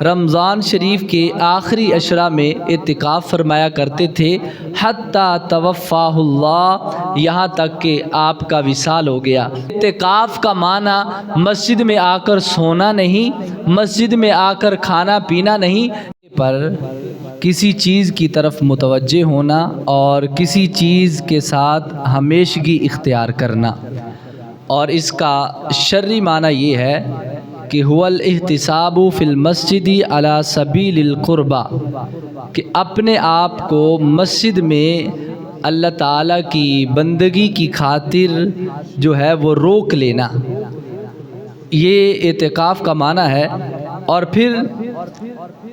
رمضان شریف کے آخری عشرہ میں اعتکاف فرمایا کرتے تھے، حتیٰ توفاہ اللہ، یہاں تک کہ آپ کا وصال ہو گیا۔ اعتکاف کا معنی مسجد میں آ کر سونا نہیں، مسجد میں آ کر کھانا پینا نہیں، پر کسی چیز کی طرف متوجہ ہونا اور کسی چیز کے ساتھ ہمیشگی اختیار کرنا۔ اور اس کا شرعی معنی یہ ہے کہ هو الاحتساب فی المسجد علی سبیل القربہ، کہ اپنے آپ کو مسجد میں اللہ تعالیٰ کی بندگی کی خاطر جو ہے وہ روک لینا، یہ اعتکاف کا معنی ہے۔ اور پھر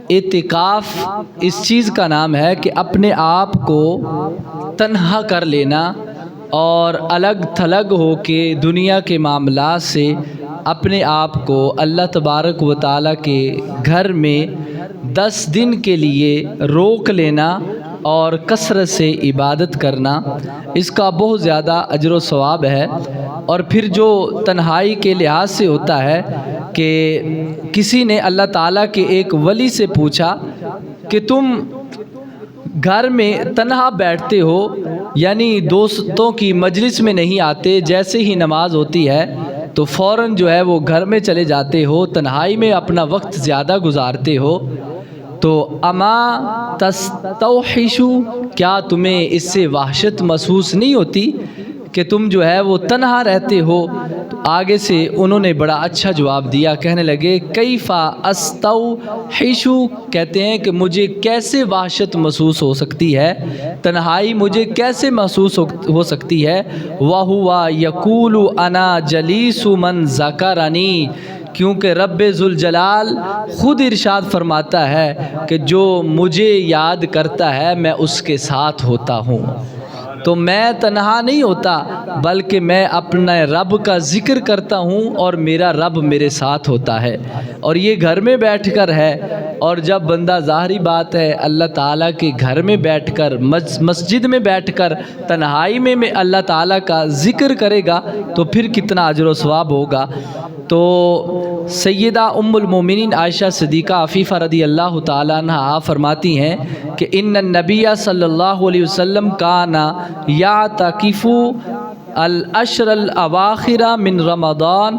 اعتکاف اس چیز کا نام ہے کہ اپنے آپ کو تنہا کر لینا اور الگ تھلگ ہو کے دنیا کے معاملات سے اپنے آپ کو اللہ تبارک و تعالیٰ کے گھر میں 10 دن کے لیے روک لینا اور کثرت سے عبادت کرنا، اس کا بہت زیادہ اجر و ثواب ہے۔ اور پھر جو تنہائی کے لحاظ سے ہوتا ہے کہ کسی نے اللہ تعالیٰ کے ایک ولی سے پوچھا کہ تم گھر میں تنہا بیٹھتے ہو، یعنی دوستوں کی مجلس میں نہیں آتے، جیسے ہی نماز ہوتی ہے تو فوراً جو ہے وہ گھر میں چلے جاتے ہو، تنہائی میں اپنا وقت زیادہ گزارتے ہو، تو اما تستوحشو، کیا تمہیں اس سے وحشت محسوس نہیں ہوتی کہ تم جو ہے وہ تنہا رہتے ہو؟ تو آگے سے انہوں نے بڑا اچھا جواب دیا، کہنے لگے کیفا استوحشو، کہتے ہیں کہ مجھے کیسے وحشت محسوس ہو سکتی ہے، تنہائی مجھے کیسے محسوس ہو سکتی ہے، وَهُوَ يَقُولُ أَنَا جَلِيسُ مَنْ ذَكَرَنِي، کیونکہ رب ذوالجلال خود ارشاد فرماتا ہے کہ جو مجھے یاد کرتا ہے میں اس کے ساتھ ہوتا ہوں۔ تو میں تنہا نہیں ہوتا بلکہ میں اپنے رب کا ذکر کرتا ہوں اور میرا رب میرے ساتھ ہوتا ہے۔ اور یہ گھر میں بیٹھ کر ہے، اور جب بندہ ظاہری بات ہے اللہ تعالیٰ کے گھر میں بیٹھ کر مسجد میں بیٹھ کر تنہائی میں اللہ تعالیٰ کا ذکر کرے گا تو پھر کتنا اجر و ثواب ہوگا۔ تو سیدہ ام المومنین عائشہ صدیقہ عفیفہ رضی اللہ تعالیٰ عنہا فرماتی ہیں کہ ان النبی صلی اللہ علیہ وسلم کان یعتکف العشر الاواخر من رمضان،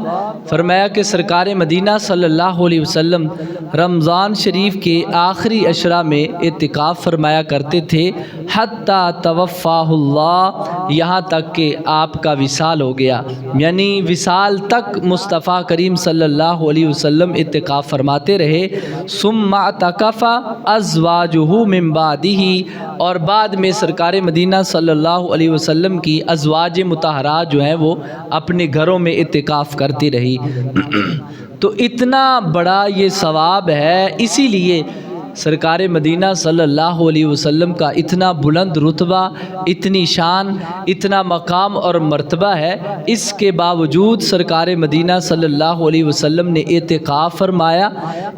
فرمایا کہ سرکار مدینہ صلی اللہ علیہ وسلم رمضان شریف کے آخری عشرہ میں اعتکاف فرمایا کرتے تھے، حتیٰ توفاہ اللہ، یہاں تک کہ آپ کا وصال ہو گیا، یعنی وصال تک مصطفیٰ کریم صلی اللہ علیہ وسلم اعتکاف فرماتے رہے۔ ثم اعتکف ازواجہ من بعدہ، اور بعد میں سرکار مدینہ صلی اللہ علیہ وسلم کی ازواج مطہرات جو ہیں وہ اپنے گھروں میں اعتکاف کرتی رہی۔ تو اتنا بڑا یہ ثواب ہے، اسی لیے سرکار مدینہ صلی اللہ علیہ وسلم کا اتنا بلند رتبہ، اتنی شان، اتنا مقام اور مرتبہ ہے، اس کے باوجود سرکار مدینہ صلی اللہ علیہ وسلم نے اعتکاف فرمایا۔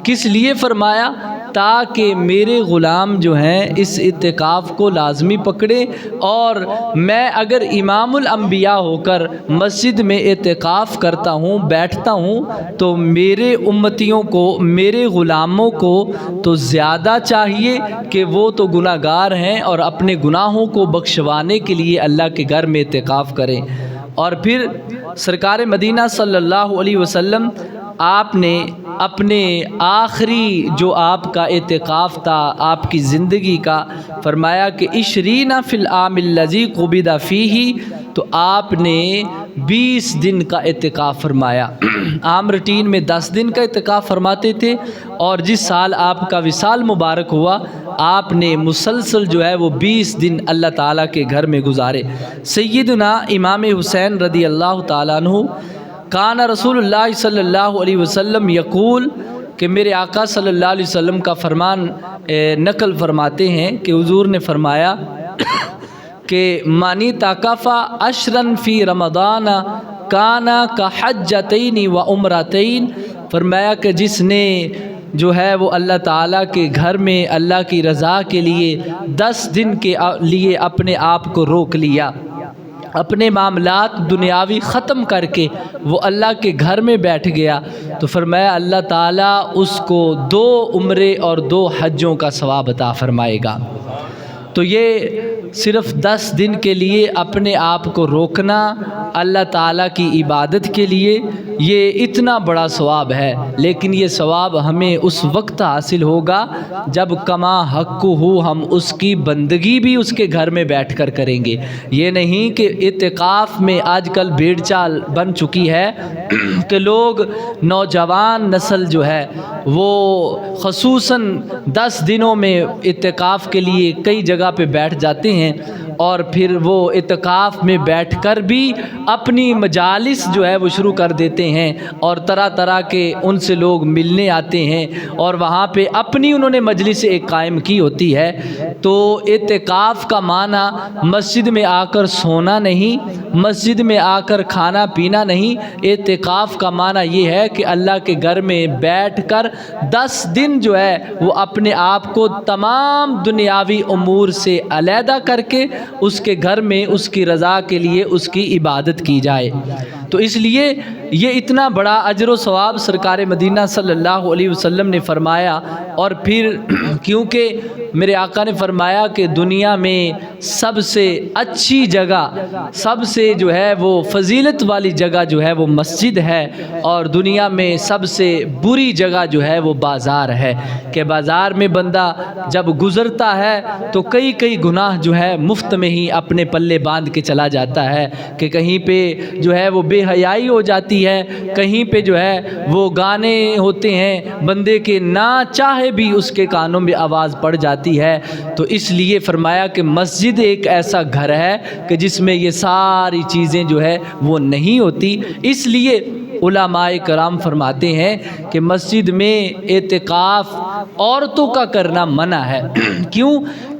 کس لیے فرمایا؟ تاکہ میرے غلام جو ہیں اس اعتکاف کو لازمی پکڑیں، اور میں اگر امام الانبیاء ہو کر مسجد میں اعتکاف کرتا ہوں، بیٹھتا ہوں، تو میرے امتیوں کو، میرے غلاموں کو تو زیادہ چاہیے کہ وہ تو گناہ گار ہیں اور اپنے گناہوں کو بخشوانے کے لیے اللہ کے گھر میں اعتکاف کریں۔ اور پھر سرکار مدینہ صلی اللہ علیہ وسلم آپ نے اپنے آخری جو آپ کا اعتکاف تھا آپ کی زندگی کا، فرمایا کہ 20 فی العام الذی قبض فیہ، تو آپ نے 20 دن کا اعتکاف فرمایا۔ عام روٹین میں 10 دن کا اعتکاف فرماتے تھے، اور جس سال آپ کا وصال مبارک ہوا آپ نے مسلسل جو ہے وہ 20 دن اللہ تعالیٰ کے گھر میں گزارے۔ سیدنا امام حسین رضی اللہ تعالیٰ عنہ، کان رسول اللہ صلی اللہ علیہ وسلم یقول، کہ میرے آقا صلی اللہ علیہ وسلم کا فرمان نقل فرماتے ہیں کہ حضور نے فرمایا کہ مانی تاکفا اشرن فی رمضان کانا کا حجتین و عمرتین، فرمایا کہ جس نے جو ہے وہ اللہ تعالیٰ کے گھر میں اللہ کی رضا کے لیے 10 دن کے لیے اپنے آپ کو روک لیا، اپنے معاملات دنیاوی ختم کر کے وہ اللہ کے گھر میں بیٹھ گیا تو فرمایا اللہ تعالیٰ اس کو 2 عمرے اور 2 حجوں کا ثواب عطا فرمائے گا۔ تو یہ صرف 10 دن کے لیے اپنے آپ کو روکنا اللہ تعالیٰ کی عبادت کے لیے یہ اتنا بڑا ثواب ہے، لیکن یہ ثواب ہمیں اس وقت حاصل ہوگا جب کما حق ہو ہم اس کی بندگی بھی اس کے گھر میں بیٹھ کر کریں گے۔ یہ نہیں کہ اعتکاف میں آج کل بھیڑ چال بن چکی ہے کہ لوگ نوجوان نسل جو ہے وہ خصوصاً 10 دنوں میں اعتکاف کے لیے کئی جگہ پہ بیٹھ جاتے ہیں اور پھر وہ اعتکاف میں بیٹھ کر بھی اپنی مجالس جو ہے وہ شروع کر دیتے ہیں اور طرح طرح کے ان سے لوگ ملنے آتے ہیں اور وہاں پہ اپنی انہوں نے مجلس ایک قائم کی ہوتی ہے۔ تو اعتکاف کا معنی مسجد میں آ کر سونا نہیں، مسجد میں آ کر کھانا پینا نہیں، اعتکاف کا معنی یہ ہے کہ اللہ کے گھر میں بیٹھ کر 10 دن جو ہے وہ اپنے آپ کو تمام دنیاوی امور سے علیحدہ کر کے اس کے گھر میں اس کی رضا کے لیے اس کی عبادت کی جائے۔ تو اس لیے یہ اتنا بڑا اجر و ثواب سرکار مدینہ صلی اللہ علیہ وسلم نے فرمایا۔ اور پھر کیونکہ میرے آقا نے فرمایا کہ دنیا میں سب سے اچھی جگہ، سب سے جو ہے وہ فضیلت والی جگہ جو ہے وہ مسجد ہے، اور دنیا میں سب سے بری جگہ جو ہے وہ بازار ہے، کہ بازار میں بندہ جب گزرتا ہے تو کئی گناہ جو ہے مفت میں ہی اپنے پلے باندھ کے چلا جاتا ہے، کہ کہیں پہ جو ہے وہ بے حیائی ہو جاتی ہے، کہیں پہ جو ہے وہ گانے ہوتے ہیں، بندے کے نہ چاہے بھی اس کے کانوں میں آواز پڑ جاتی ہے۔ تو اس لیے فرمایا کہ مسجد ایک ایسا گھر ہے کہ جس میں یہ ساری چیزیں جو ہے وہ نہیں ہوتی۔ اس لیے علماء کرام فرماتے ہیں کہ مسجد میں اعتکاف عورتوں کا کرنا منع ہے۔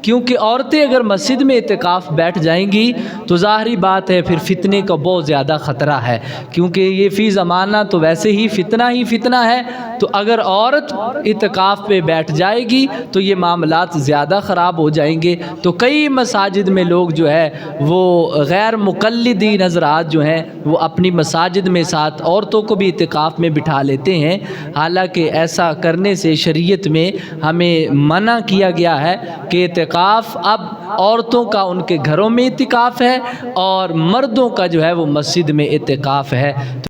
کیونکہ عورتیں اگر مسجد میں اعتکاف بیٹھ جائیں گی تو ظاہری بات ہے پھر فتنے کا بہت زیادہ خطرہ ہے، کیونکہ یہ فی زمانہ تو ویسے ہی فتنہ ہے، تو اگر عورت اعتکاف پہ بیٹھ جائے گی تو یہ معاملات زیادہ خراب ہو جائیں گے۔ تو کئی مساجد میں لوگ جو ہے وہ غیر مقلدین حضرات جو ہیں وہ اپنی مساجد میں ساتھ عورتوں کو بھی اعتکاف میں بٹھا لیتے ہیں، حالانکہ ایسا کرنے سے شریعت میں ہمیں منع کیا گیا ہے کہ اعتکاف اب عورتوں کا ان کے گھروں میں اعتکاف ہے اور مردوں کا جو ہے وہ مسجد میں اعتکاف ہے۔